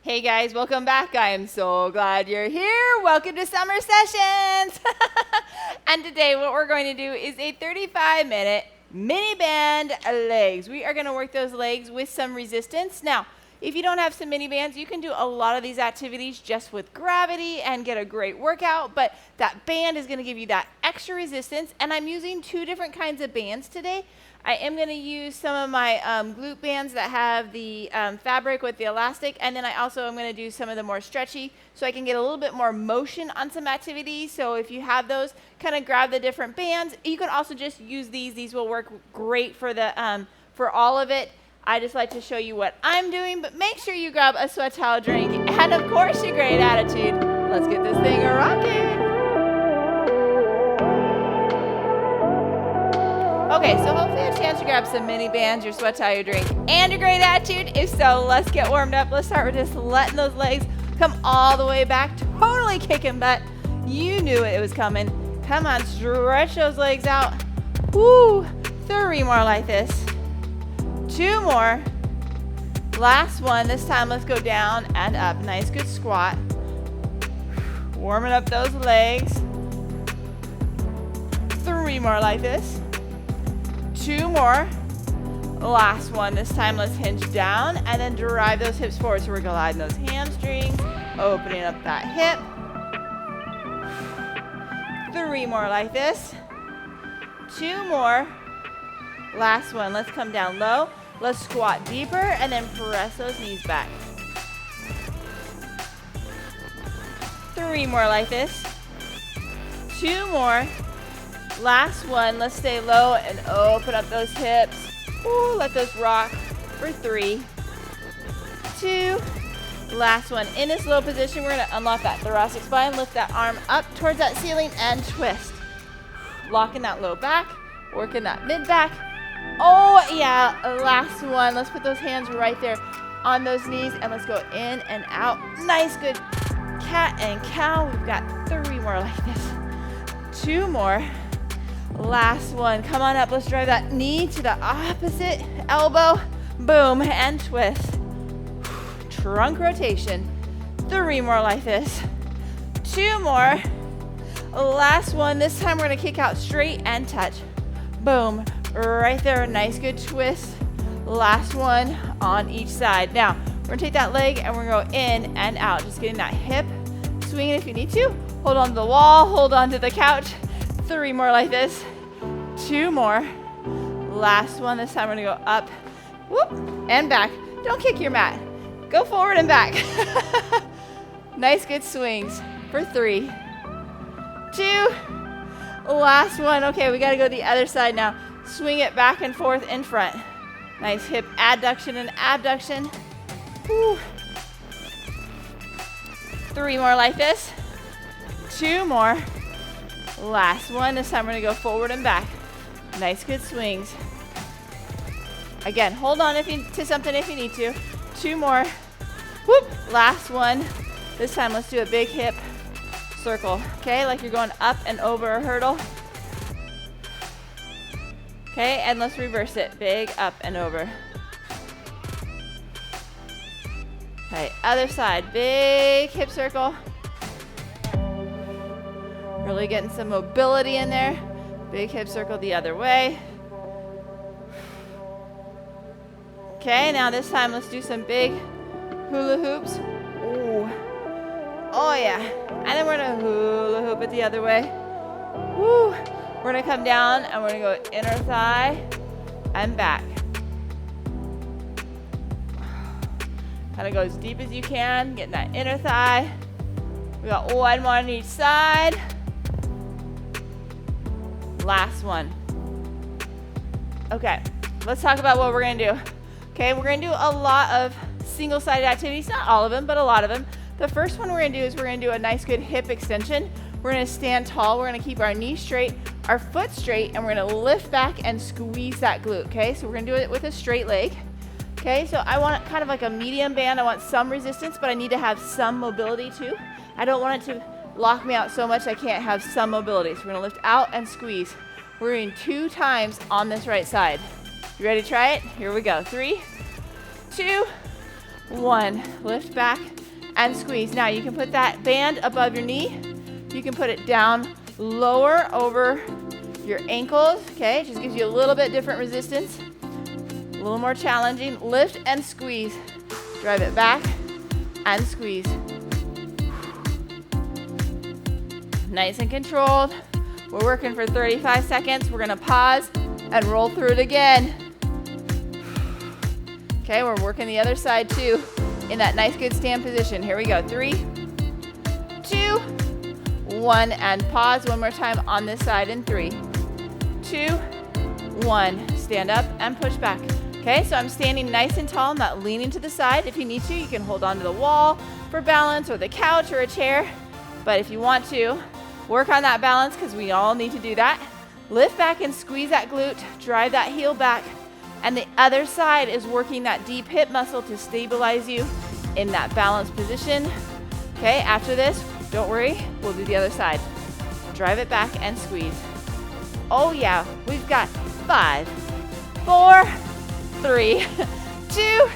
Hey guys, welcome back. I am so glad you're here. Welcome to summer sessions. And today what we're going to do is a 35-minute mini band legs. We are going to work those legs with some resistance. Now, if you don't have some mini bands, you can do a lot of these activities just with gravity and get a great workout, but that band is going to give you that extra resistance. And I'm using two different kinds of bands today. I am going to use some of my glute bands that have the fabric with the elastic, and then I also am going to do some of the more stretchy so I can get a little bit more motion on some activities. So if you have those, kind of grab the different bands. You can also just use these. These will work great for the for all of it. I just like to show you what I'm doing, but make sure you grab a sweat towel drink and of course your great attitude. Let's get this thing rocking. Okay, so hopefully you have a chance to grab some mini bands, your sweat towel, your drink, and your great attitude. If so, let's get warmed up. Let's start with just letting those legs come all the way back, totally kicking butt. You knew it was coming. Come on, stretch those legs out. Woo, 3 more like this. 2 more. Last one. This time, let's go down and up. Nice, good squat. Warming up those legs. 3 more like this. 2 more. Last one. This time, let's hinge down and then drive those hips forward. So we're gliding those hamstrings, opening up that hip. 3 more like this. 2 more. Last one. Let's come down low. Let's squat deeper and then press those knees back. 3 more like this. 2 more. Last one. Let's stay low and open up those hips. Ooh, let those rock for 3, 2. Last one. In this low position, we're going to unlock that thoracic spine, lift that arm up towards that ceiling and twist. Locking that low back, working that mid back. Oh yeah, last one. Let's put those hands right there on those knees and let's go in and out. Nice, good cat and cow. We've got 3 more like this. 2 more. Last one. Come on up. Let's drive that knee to the opposite elbow. Boom, and twist. Trunk rotation. 3 more like this. 2 more. Last one. This time we're going to kick out straight and touch. Boom. Right there, nice good twist. Last one on each side. Now, we're gonna take that leg and we're gonna go in and out. Just getting that hip swinging if you need to. Hold on to the wall, hold on to the couch. 3 more like this. 2 more. Last one, this time we're gonna go up, whoop, and back. Don't kick your mat. Go forward and back. Nice good swings for 3, 2. Last one. Okay, we gotta go to the other side now. Swing it back and forth in front. Nice hip adduction and abduction. Woo. 3 more like this. 2 more. Last one. This time we're going to go forward and back. Nice good swings. Again, hold on to something if you need to. 2 more. Whoop. Last one. This time let's do a big hip circle. Okay, like you're going up and over a hurdle. Okay, and let's reverse it. Big up and over. Okay, other side. Big hip circle. Really getting some mobility in there. Big hip circle the other way. Okay, now this time let's do some big hula hoops. Ooh. Oh yeah. And then we're gonna hula hoop it the other way. Woo. We're gonna come down and we're gonna go inner thigh and back. Kind of go as deep as you can, getting that inner thigh. We got 1 more on each side. Last one. Okay, let's talk about what we're gonna do. Okay, we're gonna do a lot of single-sided activities, not all of them, but a lot of them. The first one we're gonna do is we're gonna do a nice good hip extension. We're gonna stand tall, we're gonna keep our knees straight, our foot straight, and we're gonna lift back and squeeze that glute, okay? So we're gonna do it with a straight leg. Okay, so I want kind of like a medium band. I want some resistance, but I need to have some mobility too. I don't want it to lock me out so much I can't have some mobility. So we're gonna lift out and squeeze. We're doing 2 times on this right side. You ready to try it? Here we go. 3, 2, 1. Lift back and squeeze. Now you can put that band above your knee. You can put it down lower over your ankles. Okay, it just gives you a little bit different resistance. A little more challenging. Lift and squeeze. Drive it back and squeeze. Nice and controlled. We're working for 35 seconds. We're gonna pause and roll through it again. Okay, we're working the other side too in that nice good stand position. Here we go. 3, 2, 1, and pause one more time on this side in 3, 2, 1. Stand up and push back. Okay, so I'm standing nice and tall. I'm not leaning to the side. If you need to, you can hold on to the wall for balance or the couch or a chair. But if you want to, work on that balance because we all need to do that. Lift back and squeeze that glute. Drive that heel back. And the other side is working that deep hip muscle to stabilize you in that balanced position. Okay, after this, don't worry, we'll do the other side. Drive it back and squeeze. Oh yeah, we've got 5, 4, 3, 2,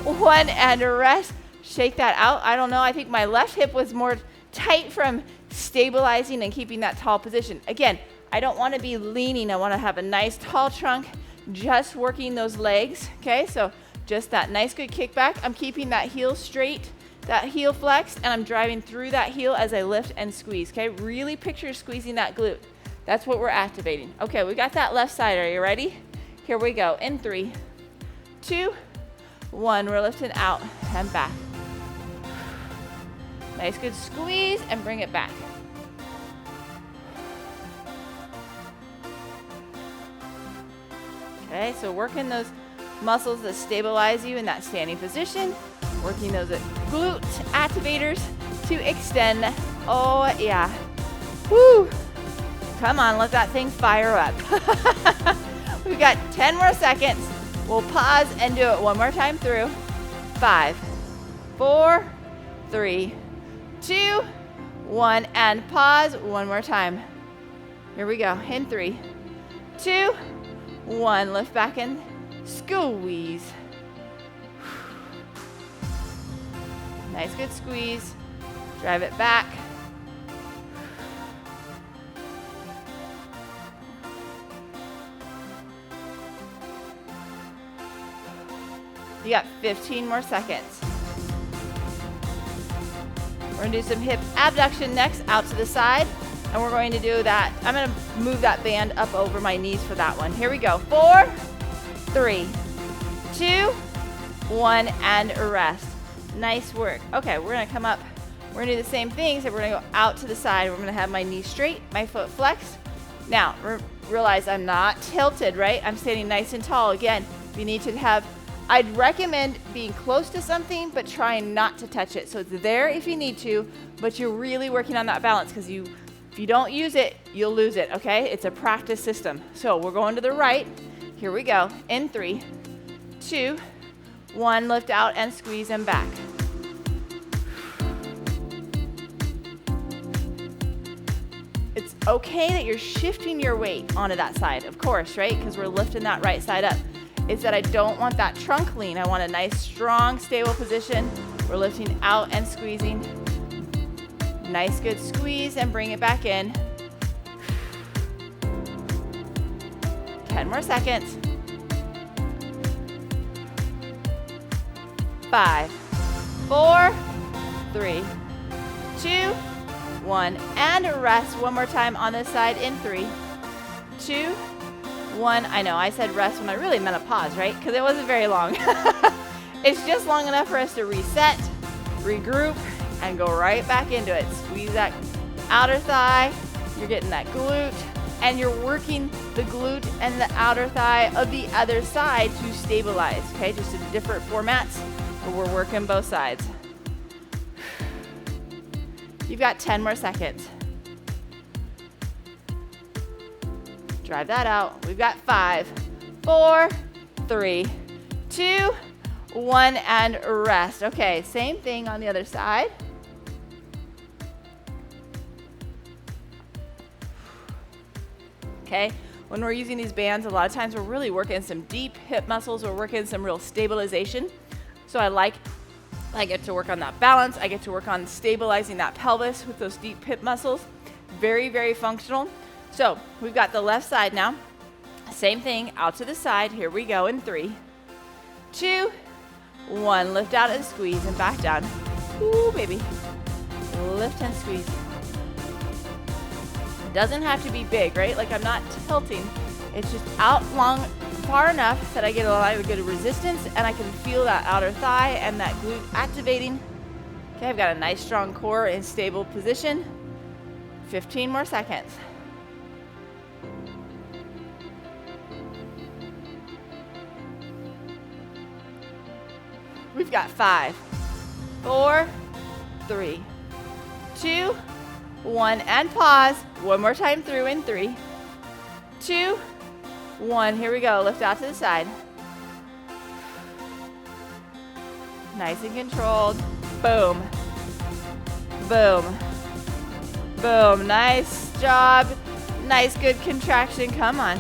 1, and rest. Shake that out. I don't know, I think my left hip was more tight from stabilizing and keeping that tall position. Again, I don't want to be leaning. I want to have a nice tall trunk, just working those legs. Okay, so just that nice good kickback. I'm keeping that heel straight, that heel flexed, and I'm driving through that heel as I lift and squeeze. Okay, really picture squeezing that glute. That's what we're activating. Okay, we got that left side. Are you ready? Here we go. In 3, 2, 1. We're lifting out and back. Nice good squeeze and bring it back. Okay, so working those muscles that stabilize you in that standing position, working those glute activators to extend. Oh yeah. Woo! Come on, let that thing fire up. We've got 10 more seconds. We'll pause and do it one more time through. 5, 4, 3, 2, 1, and pause one more time. Here we go. In 3, 2, 1. Lift back and squeeze. Nice good squeeze. Drive it back. You got 15 more seconds. We're gonna do some hip abduction next, out to the side, and we're going to do that. I'm gonna move that band up over my knees for that one. Here we go. 4, 3, 2, 1, and rest. Nice work. Okay, we're gonna come up. We're gonna do the same thing, except we're gonna go out to the side. We're gonna have my knee straight, my foot flexed. Now, realize I'm not tilted, right? I'm standing nice and tall. Again, you need to have, I'd recommend being close to something, but trying not to touch it. So it's there if you need to, but you're really working on that balance, because if you don't use it, you'll lose it, okay? It's a practice system. So we're going to the right. Here we go. In 3, 2, 1, lift out and squeeze and back. It's okay that you're shifting your weight onto that side, of course, right? Because we're lifting that right side up. It's that I don't want that trunk lean. I want a nice, strong, stable position. We're lifting out and squeezing. Nice, good squeeze and bring it back in. 10 more seconds. 5, 4, 3, 2, 1, and rest one more time on this side in 3, 2, 1. I know I said rest when I really meant a pause, right? Because it wasn't very long. It's just long enough for us to reset, regroup, and go right back into it. Squeeze that outer thigh. You're getting that glute, and you're working the glute and the outer thigh of the other side to stabilize, okay? Just in different formats, but we're working both sides. You've got 10 more seconds. Drive that out. We've got 5, 4, 3, 2, 1, and rest. Okay, same thing on the other side. Okay, when we're using these bands, a lot of times we're really working some deep hip muscles. We're working some real stabilization. So I like I get to work on that balance. I get to work on stabilizing that pelvis with those deep hip muscles. Very, very functional. So we've got the left side now. Same thing, out to the side. Here we go in 3, 2, 1. Lift out and squeeze and back down. Ooh, baby. Lift and squeeze. It doesn't have to be big, right? Like I'm not tilting. It's just out long, far enough that I get a lot of good resistance and I can feel that outer thigh and that glute activating. Okay, I've got a nice strong core in stable position. 15 more seconds. We've got 5, 4, 3, 2, 1, and pause. One more time through in 3, 2, 1. Here we go. Lift out to the side. Nice and controlled. Boom. Boom. Boom. Nice job. Nice, good contraction. Come on.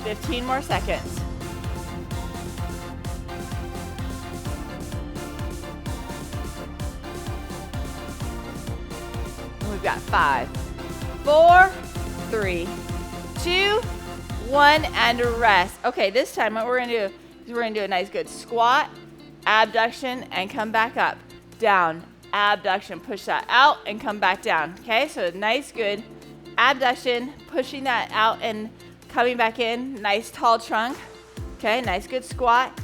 $15 more seconds. We've got 5, 4, 3, 2, 1, and rest. Okay, this time what we're gonna do is we're gonna do a nice good squat, abduction, and come back up, down, abduction, push that out and come back down. Okay, so nice good abduction, pushing that out and coming back in, nice tall trunk. Okay, nice good squat.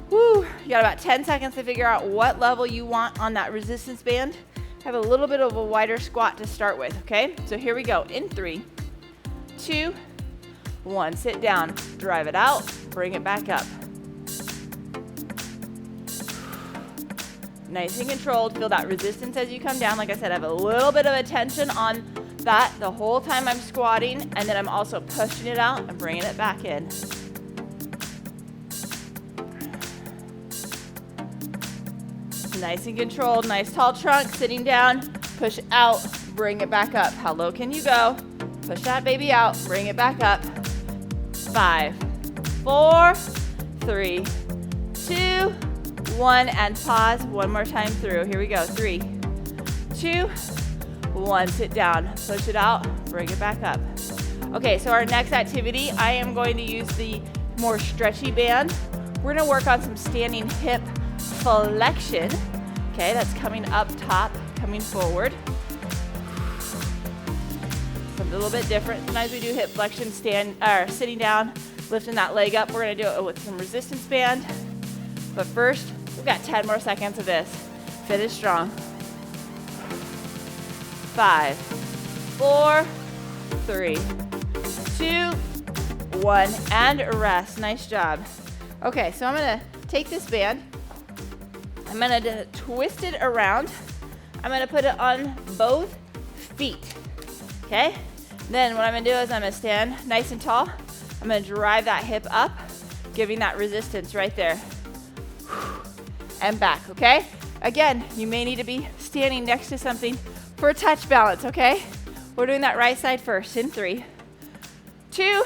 Woo, you got about 10 seconds to figure out what level you want on that resistance band. Have a little bit of a wider squat to start with, okay? So here we go, in 3, 2, 1, sit down, drive it out, bring it back up. Nice and controlled, feel that resistance as you come down. Like I said, I have a little bit of a tension on that the whole time I'm squatting, and then I'm also pushing it out and bringing it back in. Nice and controlled, nice tall trunk, sitting down, push out, bring it back up. How low can you go? Push that baby out, bring it back up. 5, 4, 3, 2, 1, and pause. One more time through. Here we go. 3, 2, 1. Sit down, push it out, bring it back up. Okay, so our next activity, I am going to use the more stretchy band. We're gonna work on some standing hip flexion. Okay, that's coming up top, coming forward. Something a little bit different. Sometimes we do hip flexion sitting down, lifting that leg up. We're gonna do it with some resistance band. But first, we've got 10 more seconds of this. Finish strong. 5, 4, 3, 2, 1, and rest. Nice job. Okay, so I'm gonna take this band. I'm gonna twist it around. I'm gonna put it on both feet, okay? Then what I'm gonna do is I'm gonna stand nice and tall. I'm gonna drive that hip up, giving that resistance right there. And back, okay? Again, you may need to be standing next to something for a touch balance, okay? We're doing that right side first in 3, 2,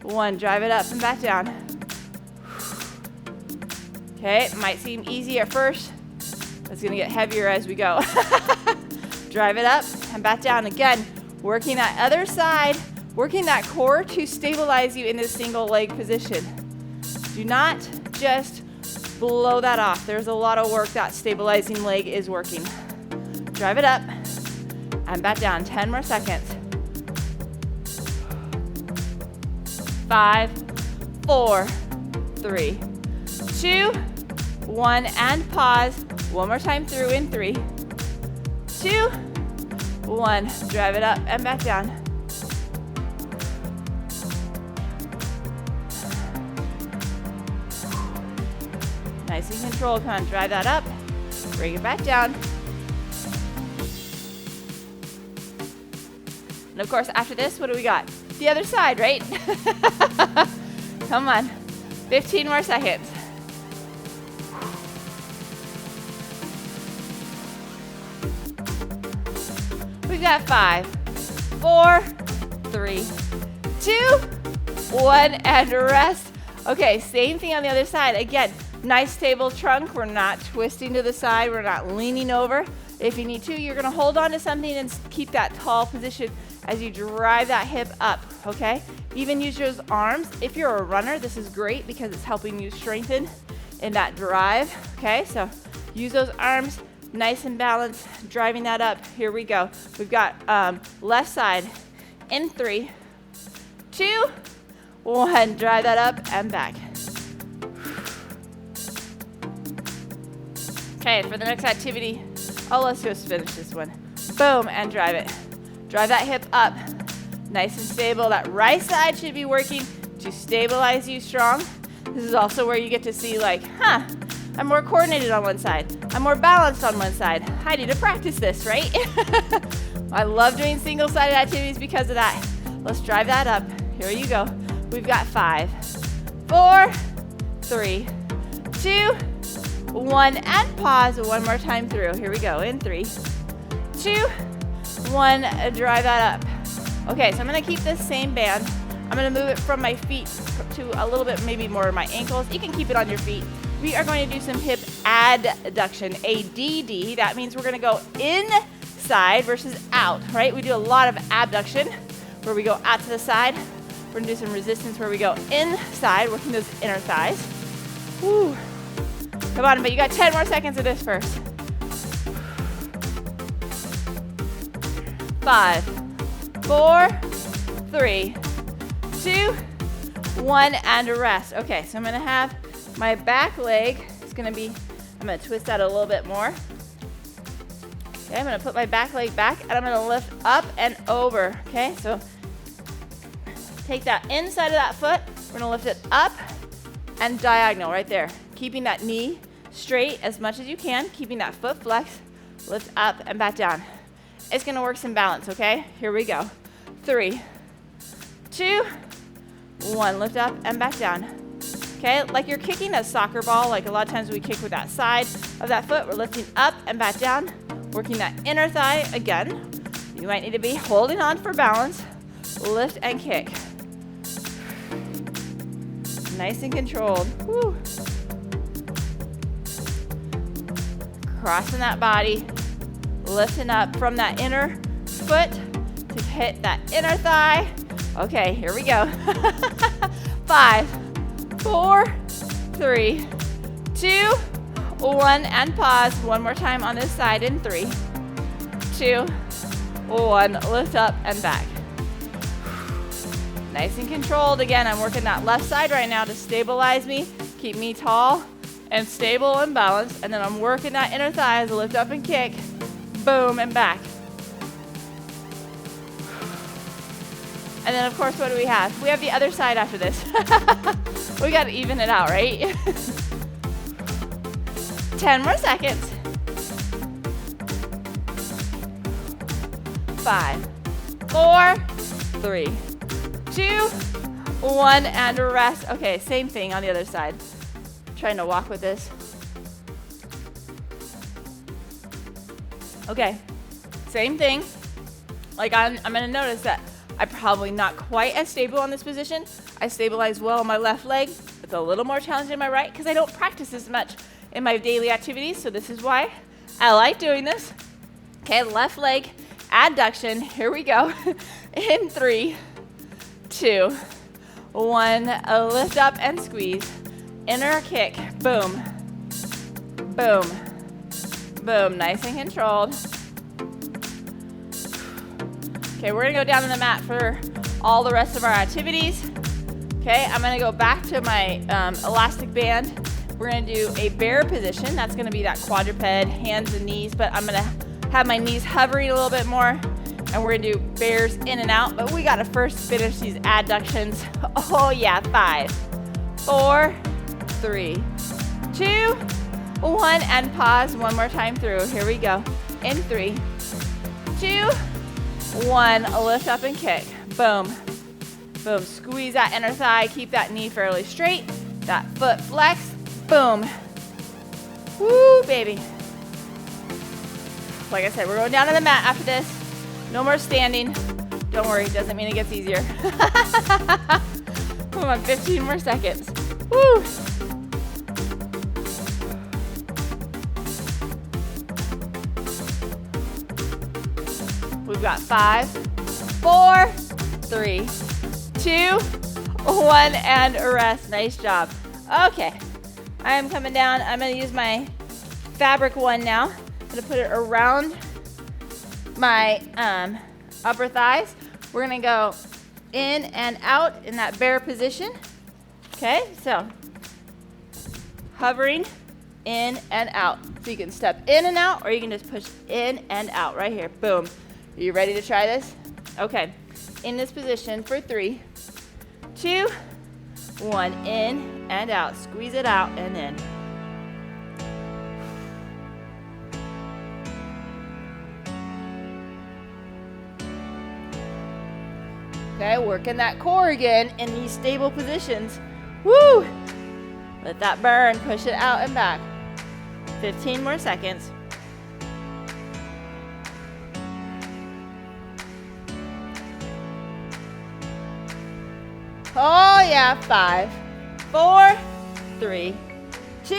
1. Drive it up and back down. Okay, it might seem easy at first. It's gonna get heavier as we go. Drive it up and back down. Again, working that other side, working that core to stabilize you in this single leg position. Do not just blow that off. There's a lot of work that stabilizing leg is working. Drive it up and back down. 10 more seconds. 5, 4, 3, 2, 1, and pause. One more time through in 3, 2, 1. Drive it up and back down. Nice and controlled. Come on, drive that up. Bring it back down. And of course, after this, what do we got? The other side, right? Come on. 15 more seconds. We've got 5, 4, 3, 2, 1, and rest. Okay, same thing on the other side. Again, nice stable trunk. We're not twisting to the side. We're not leaning over. If you need to, you're gonna hold on to something and keep that tall position as you drive that hip up, okay? Even use those arms. If you're a runner, this is great because it's helping you strengthen in that drive, okay? So use those arms, nice and balanced, driving that up. Here we go. We've got left side in 3, 2, 1. Drive that up and back. Okay, for the next activity, let's just finish this one. Boom, and drive it. Drive that hip up, nice and stable. That right side should be working to stabilize you strong. This is also where you get to see like, I'm more coordinated on one side. I'm more balanced on one side. I need to practice this, right? I love doing single-sided activities because of that. Let's drive that up. Here you go. We've got 5, 4, 3, 2, 1, and pause one more time through. Here we go. In 3, 2, 1. Drive that up. Okay, so I'm going to keep this same band. I'm going to move it from my feet to a little bit, maybe more of my ankles. You can keep it on your feet. We are going to do some hip adduction, ADD. That means we're going to go inside versus out, right? We do a lot of abduction where we go out to the side. We're going to do some resistance where we go inside, working those inner thighs. Woo. Come on, but you got 10 more seconds of this first. 5, 4, 3, 2, 1, and rest. Okay, so I'm gonna have my back leg. It's gonna be, I'm gonna twist that a little bit more. Okay, I'm gonna put my back leg back and I'm gonna lift up and over. Okay, so take that inside of that foot. We're gonna lift it up and diagonal right there. Keeping that knee straight as much as you can, keeping that foot flexed, lift up and back down. It's gonna work some balance, okay? Here we go. 3, 2, 1, lift up and back down. Okay, like you're kicking a soccer ball, like a lot of times we kick with that side of that foot. We're lifting up and back down, working that inner thigh again. You might need to be holding on for balance. Lift and kick. Nice and controlled. Woo. Crossing that body, lifting up from that inner foot to hit that inner thigh. Okay, here we go. 5, 4, 3, 2, 1, and pause. One more time on this side in 3, 2, 1. Lift up and back. Nice and controlled. Again, I'm working that left side right now to stabilize me, keep me tall and stable and balanced. And then I'm working that inner thigh as I lift up and kick. Boom, and back. And then, of course, what do we have? We have the other side after this. We got to even it out, right? 10 more seconds. 5, 4, 3, 2, 1, and rest. Okay, same thing on the other side. Trying to walk with this. Okay, same thing. Like I'm gonna notice that I'm probably not quite as stable on this position. I stabilize well on my left leg. It's a little more challenging in my right because I don't practice as much in my daily activities, so this is why I like doing this. Okay, left leg adduction. Here we go. In 3, 2, 1. Lift up and squeeze. Inner kick. Boom. Boom. Boom. Nice and controlled. Okay, we're gonna go down on the mat for all the rest of our activities. Okay, I'm gonna go back to my elastic band. We're gonna do a bear position. That's gonna be that quadruped, hands and knees, but I'm gonna have my knees hovering a little bit more, and we're gonna do bears in and out, but we gotta first finish these adductions. Oh yeah, 5, 4, 3, 2, 1, and pause one more time through. Here we go. In 3, 2, 1, lift up and kick. Boom. Boom. Squeeze that inner thigh. Keep that knee fairly straight. That foot flex. Boom. Woo, baby. Like I said, we're going down to the mat after this. No more standing. Don't worry, it doesn't mean it gets easier. Come on, 15 more seconds. Woo! We've got 5, 4, 3, 2, 1, and rest. Nice job. Okay, I am coming down. I'm gonna use my fabric one now. I'm gonna put it around my upper thighs. We're gonna go in and out in that bear position. Okay, so hovering in and out. So you can step in and out, or you can just push in and out right here. Boom. Are you ready to try this? Okay, in this position for 3, 2, 1, in and out. Squeeze it out and in. Okay, working that core again in these stable positions. Woo! Let that burn, push it out and back. 15 more seconds. Oh yeah, 5, 4, 3, 2,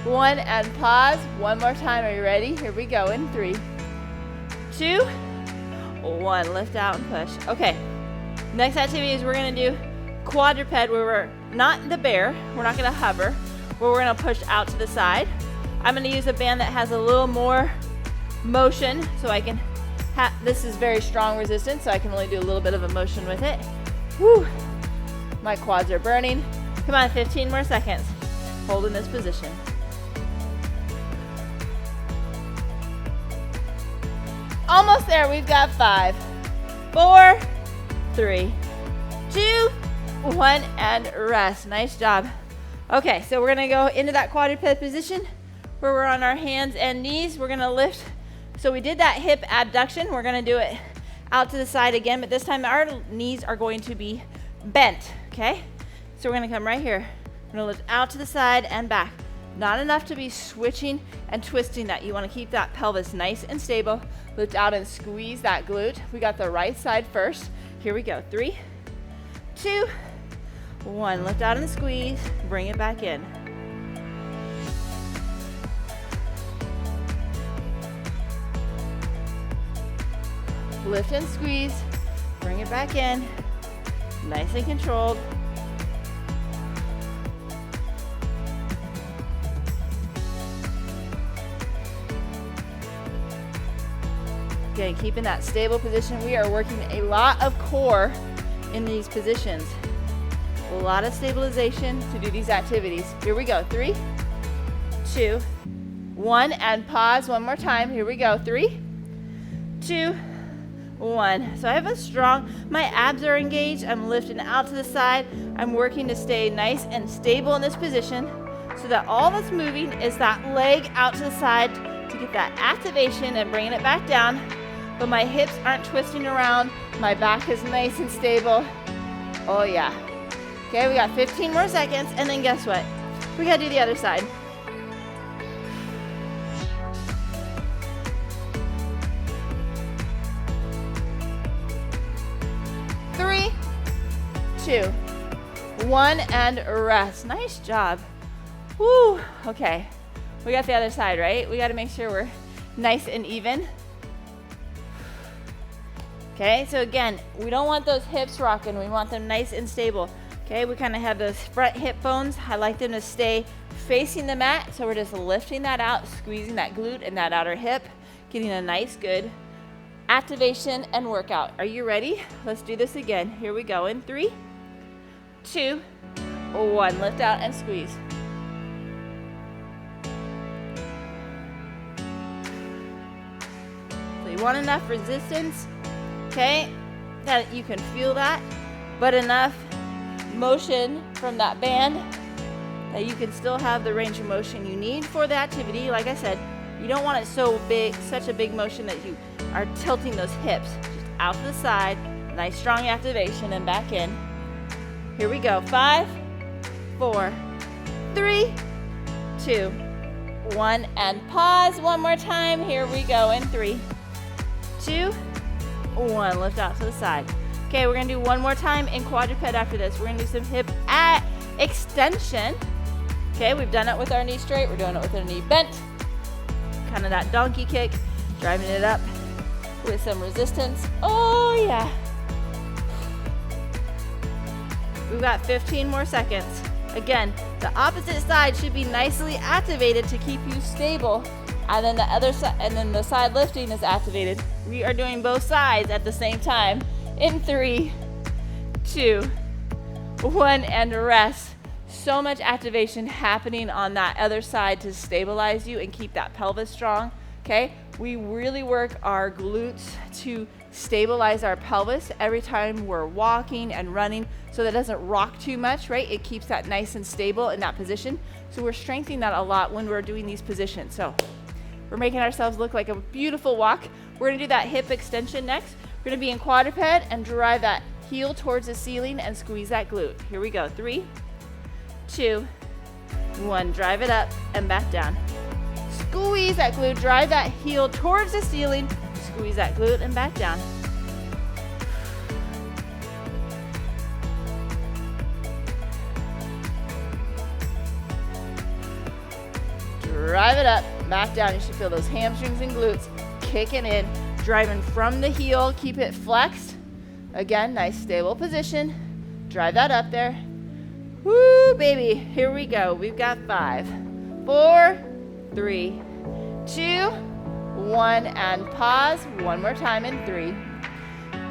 1, and pause. One more time, are you ready? Here we go in 3, 2, 1, lift out and push. Okay, next activity is we're gonna do quadruped where we're not in the bear, we're not gonna hover, where we're gonna push out to the side. I'm gonna use a band that has a little more motion so I can, this is very strong resistance, so I can only do a little bit of a motion with it. Woo! My quads are burning. Come on, 15 more seconds. Hold in this position. Almost there, we've got 5, 4, 3, 2, 1, and rest. Nice job. Okay, so we're gonna go into that quadruped position where we're on our hands and knees. We're gonna lift. So we did that hip abduction. We're gonna do it out to the side again, but this time our knees are going to be bent, okay? So we're gonna come right here. We're gonna lift out to the side and back. Not enough to be switching and twisting that. You wanna keep that pelvis nice and stable. Lift out and squeeze that glute. We got the right side first. Here we go, 3, 2, 1. Lift out and squeeze, bring it back in. Lift and squeeze, bring it back in. Nice and controlled. Again, keeping that stable position. We are working a lot of core in these positions. A lot of stabilization to do these activities. Here we go, 3, 2, 1, and pause one more time. Here we go, 3, 2, 1. So I have a strong, my abs are engaged. I'm lifting out to the side. I'm working to stay nice and stable in this position so that all that's moving is that leg out to the side to get that activation and bringing it back down. But my hips aren't twisting around. My back is nice and stable. Oh yeah. Okay, we got 15 more seconds, and then guess what? We gotta do the other side. Three, 2, 1, and rest. Nice job. Woo, okay. We got the other side, right? We gotta make sure we're nice and even. Okay, so again, we don't want those hips rocking. We want them nice and stable. Okay, we kind of have those front hip bones. I like them to stay facing the mat. So we're just lifting that out, squeezing that glute and that outer hip, getting a nice, good activation and workout. Are you ready? Let's do this again. Here we go in 3, 2, 1. Lift out and squeeze. So you want enough resistance, okay, that you can feel that, but enough motion from that band that you can still have the range of motion you need for the activity. Like I said, you don't want it so big, such a big motion that you are tilting those hips. Just out to the side, nice strong activation and back in. Here we go, 5, 4, 3, 2, 1, and pause one more time. Here we go in 3, 2, 1. Lift out to the side. Okay, we're gonna do one more time in quadruped after this. We're gonna do some hip extension. Okay, we've done it with our knee straight. We're doing it with our knee bent. Kind of that donkey kick, driving it up with some resistance. Oh yeah. We've got 15 more seconds. Again, the opposite side should be nicely activated to keep you stable. And then the other side, and then the side lifting is activated. We are doing both sides at the same time. In 3, 2, 1, and rest. So much activation happening on that other side to stabilize you and keep that pelvis strong, okay? We really work our glutes to stabilize our pelvis every time we're walking and running so that it doesn't rock too much, right? It keeps that nice and stable in that position. So we're strengthening that a lot when we're doing these positions. So we're making ourselves look like a beautiful walk. We're gonna do that hip extension next. We're gonna be in quadruped and drive that heel towards the ceiling and squeeze that glute. Here we go, 3, 2, 1, drive it up and back down. Squeeze that glute, drive that heel towards the ceiling, squeeze that glute and back down. Drive it up, back down. You should feel those hamstrings and glutes kicking in, driving from the heel, keep it flexed. Again, nice stable position. Drive that up there. Woo, baby, here we go. We've got 5, 4, 3, 2, 1, and pause. One more time in 3,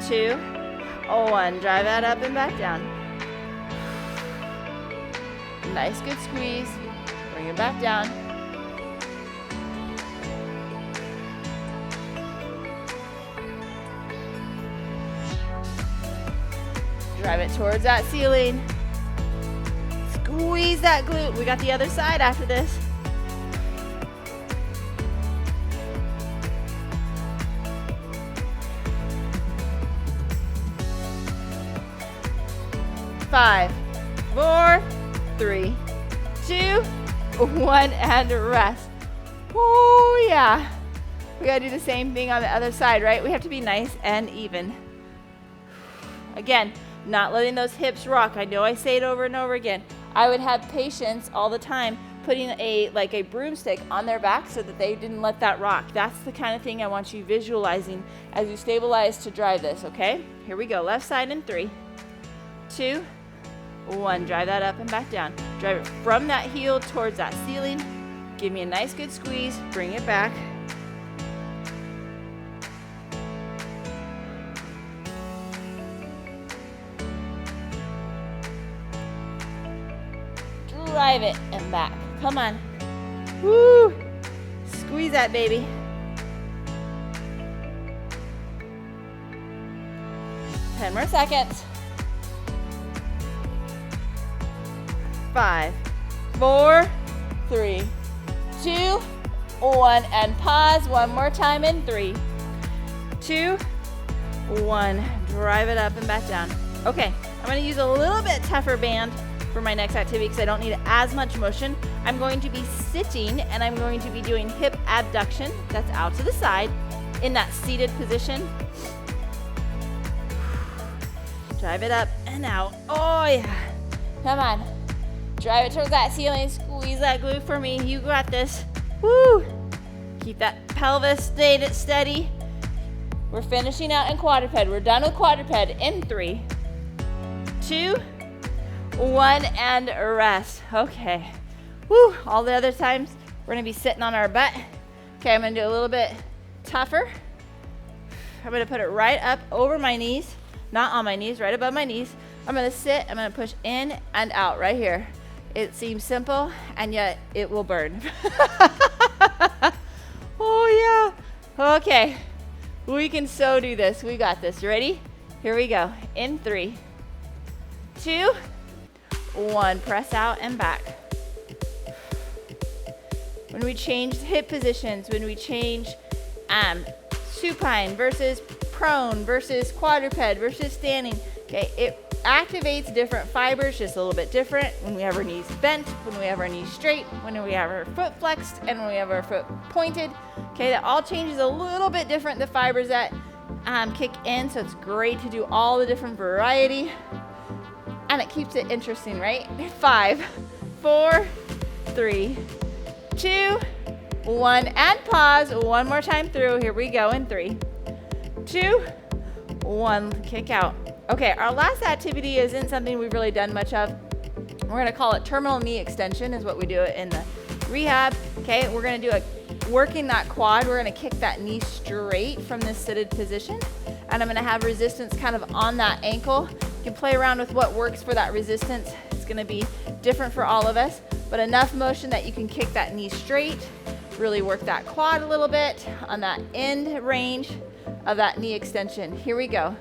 2, 1. Drive that up and back down. Nice, good squeeze. Bring it back down. Drive it towards that ceiling. Squeeze that glute. We got the other side after this. Five, 4, 3, 2, 1, and rest. Oh yeah. We gotta do the same thing on the other side, right? We have to be nice and even. Again, not letting those hips rock. I know I say it over and over again. I would have patients all the time putting a broomstick on their back so that they didn't let that rock. That's the kind of thing I want you visualizing as you stabilize to drive this, okay? Here we go, left side in 3, 2, 1. Drive that up and back down. Drive it from that heel towards that ceiling. Give me a nice good squeeze, bring it back. Drive it and back. Come on. Woo! Squeeze that, baby. Ten more seconds. 5, 4, 3, 2, 1, and pause. One more time in 3, 2, 1. Drive it up and back down. Okay, I'm going to use a little bit tougher band for my next activity because I don't need as much motion. I'm going to be sitting and I'm going to be doing hip abduction. That's out to the side in that seated position. Drive it up and out. Oh yeah. Come on. Drive it towards that ceiling. Squeeze that glute for me. You got this. Woo. Keep that pelvis steady. We're finishing out in quadruped. We're done with quadruped in 3, 2, 1, and rest. Okay. Woo. All the other times we're gonna be sitting on our butt. Okay, I'm gonna do a little bit tougher. I'm gonna put it right up over my knees, not on my knees, right above my knees. I'm gonna sit, I'm gonna push in and out right here. It seems simple and yet it will burn. Oh yeah. Okay. We can so do this. We got this. Ready? Here we go. In 3, 2, 1, press out and back. When we change hip positions, when we change supine versus prone versus quadruped versus standing, okay, it activates different fibers just a little bit different when we have our knees bent, when we have our knees straight, when we have our foot flexed, and when we have our foot pointed. Okay, that all changes a little bit different, the fibers that kick in, so it's great to do all the different variety. And it keeps it interesting, right? 5, 4, 3, 2, 1, and pause. One more time through. Here we go in 3, 2, 1, kick out. Okay, our last activity isn't something we've really done much of. We're gonna call it terminal knee extension is what we do it in the rehab. Okay, we're gonna do working that quad. We're gonna kick that knee straight from this seated position. And I'm gonna have resistance kind of on that ankle. You can play around with what works for that resistance. It's gonna be different for all of us, but enough motion that you can kick that knee straight, really work that quad a little bit on that end range of that knee extension. Here we go.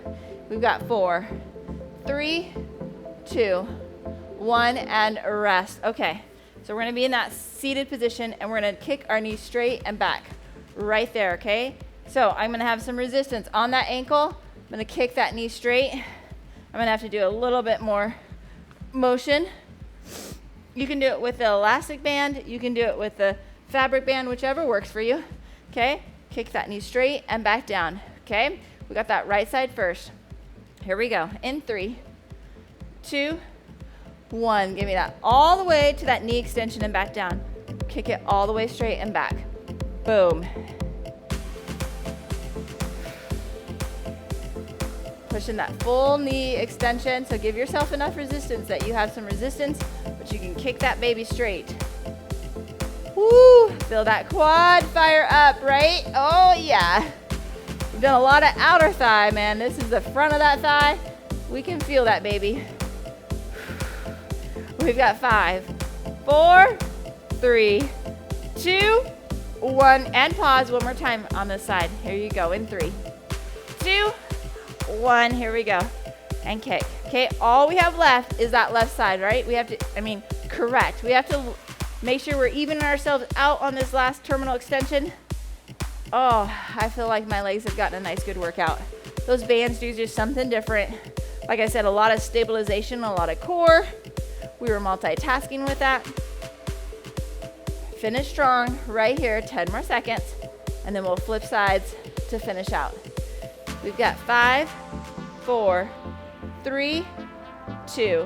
We've got 4, 3, 2, 1, and rest. Okay, so we're gonna be in that seated position and we're gonna kick our knee straight and back right there, okay? So I'm gonna have some resistance on that ankle. I'm gonna kick that knee straight. I'm gonna have to do a little bit more motion. You can do it with the elastic band. You can do it with the fabric band, whichever works for you. Okay, kick that knee straight and back down. Okay, we got that right side first. Here we go, in 3, 2, 1. Give me that all the way to that knee extension and back down. Kick it all the way straight and back. Boom. Pushing that full knee extension, so give yourself enough resistance that you have some resistance, but you can kick that baby straight. Woo! Feel that quad fire up, right? Oh yeah. We've done a lot of outer thigh, man. This is the front of that thigh. We can feel that, baby. We've got 5, 4, 3, 2, 1, and pause one more time on this side. Here you go in 3, 2, 1, here we go, and kick. Okay, all we have left is that left side, right? We have to, correct. We have to make sure we're evening ourselves out on this last terminal extension. Oh, I feel like my legs have gotten a nice good workout. Those bands do just something different. Like I said, a lot of stabilization, a lot of core. We were multitasking with that. Finish strong right here, 10 more seconds, and then we'll flip sides to finish out. We've got 5, 4, 3, 2,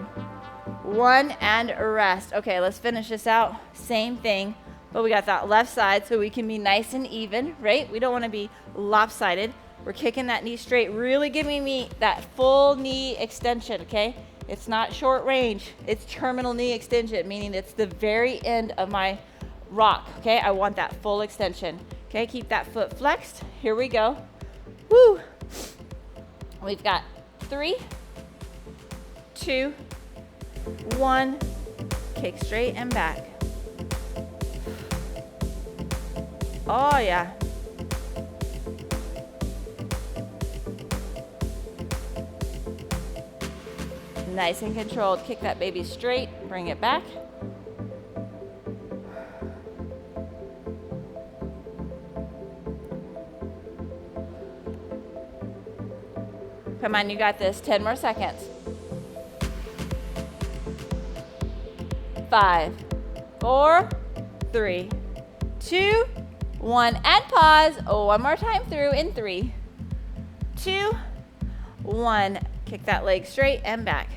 1, and rest. Okay, let's finish this out. Same thing, but we got that left side so we can be nice and even, right? We don't want to be lopsided. We're kicking that knee straight, really giving me that full knee extension, okay? It's not short range, it's terminal knee extension, meaning it's the very end of my rock, okay? I want that full extension. Okay, keep that foot flexed. Here we go. Woo! We've got 3, 2, 1, kick straight and back. Oh yeah. Nice and controlled. Kick that baby straight, bring it back. Come on, you got this. 10 more seconds. 5, 4, 3, 2, 1, and pause. Oh, one more time through in 3, 2, 1. Kick that leg straight and back.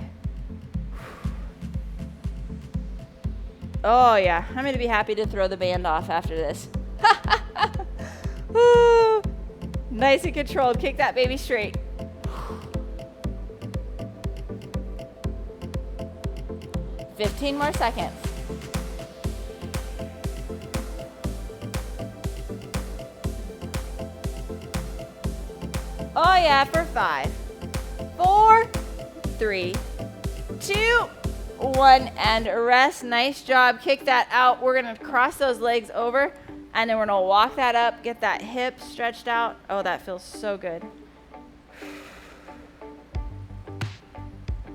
Oh yeah, I'm gonna be happy to throw the band off after this. Woo. Nice and controlled. Kick that baby straight. 15 more seconds. Oh yeah, for 5, 4, 3, 2, 1, and rest. Nice job. Kick that out. We're gonna cross those legs over, and then we're gonna walk that up, get that hip stretched out. Oh, that feels so good.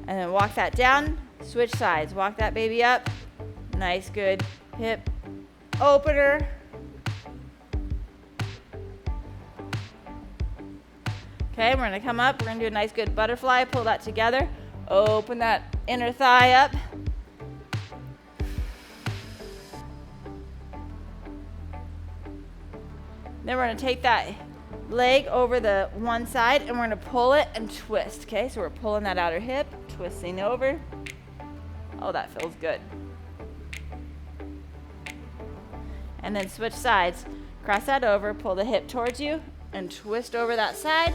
And then walk that down, switch sides. Walk that baby up. Nice, good hip opener. Okay, we're gonna come up. We're gonna do a nice good butterfly. Pull that together. Open that inner thigh up. Then we're gonna take that leg over the one side, and we're gonna pull it and twist, okay? So we're pulling that outer hip, twisting over. Oh, that feels good. And then switch sides. Cross that over, pull the hip towards you, and twist over that side.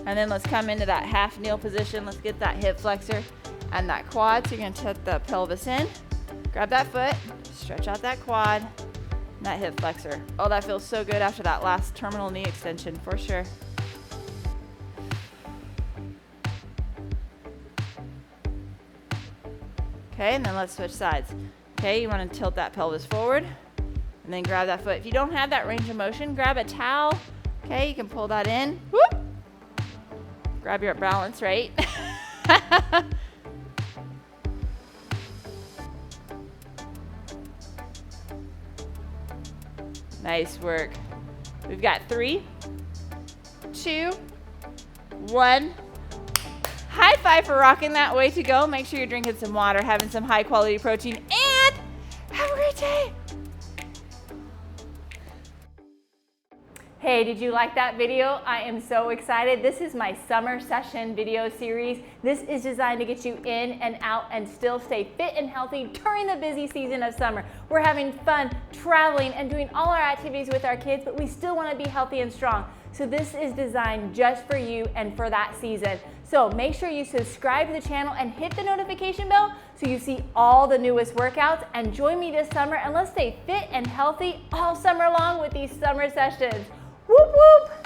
And then let's come into that half kneel position. Let's get that hip flexor and that quad. So you're gonna tuck the pelvis in, grab that foot, stretch out that quad, and that hip flexor. Oh, that feels so good after that last terminal knee extension, for sure. Okay, and then let's switch sides. Okay, you wanna tilt that pelvis forward, and then grab that foot. If you don't have that range of motion, grab a towel. Okay, you can pull that in. Whoop. Grab your balance, right? Nice work. We've got 3, 2, 1. High five for rocking that. Way to go. Make sure you're drinking some water, having some high quality protein, and have a great day. Hey, did you like that video? I am so excited. This is my summer session video series. This is designed to get you in and out and still stay fit and healthy during the busy season of summer. We're having fun traveling and doing all our activities with our kids, but we still want to be healthy and strong. So this is designed just for you and for that season. So make sure you subscribe to the channel and hit the notification bell so you see all the newest workouts, and join me this summer and let's stay fit and healthy all summer long with these summer sessions. Whoop whoop!